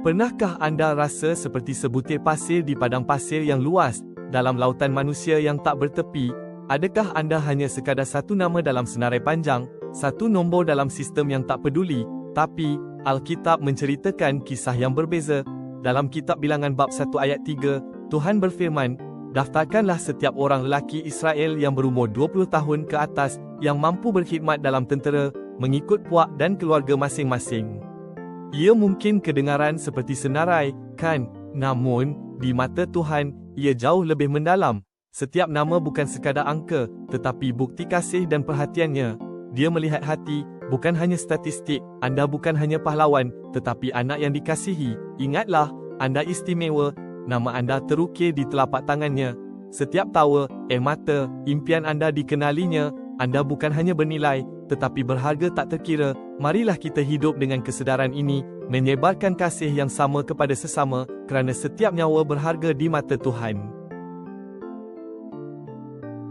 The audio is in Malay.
Pernahkah anda rasa seperti sebutir pasir di padang pasir yang luas, dalam lautan manusia yang tak bertepi? Adakah anda hanya sekadar satu nama dalam senarai panjang, satu nombor dalam sistem yang tak peduli? Tapi, Alkitab menceritakan kisah yang berbeza. Dalam kitab Bilangan bab 1 ayat 3, Tuhan berfirman, "Daftarkanlah setiap orang lelaki Israel yang berumur 20 tahun ke atas, yang mampu berkhidmat dalam tentera, mengikut puak dan keluarga masing-masing." Ia mungkin kedengaran seperti senarai, kan? Namun, di mata Tuhan, ia jauh lebih mendalam. Setiap nama bukan sekadar angka, tetapi bukti kasih dan perhatiannya. Dia melihat hati, bukan hanya statistik. Anda bukan hanya pahlawan, tetapi anak yang dikasihi. Ingatlah, anda istimewa. Nama anda terukir di telapak tangannya. Setiap tawa, air mata, impian anda dikenalinya. Anda bukan hanya bernilai, tetapi berharga tak terkira. Marilah kita hidup dengan kesedaran ini, menyebarkan kasih yang sama kepada sesama, kerana setiap nyawa berharga di mata Tuhan.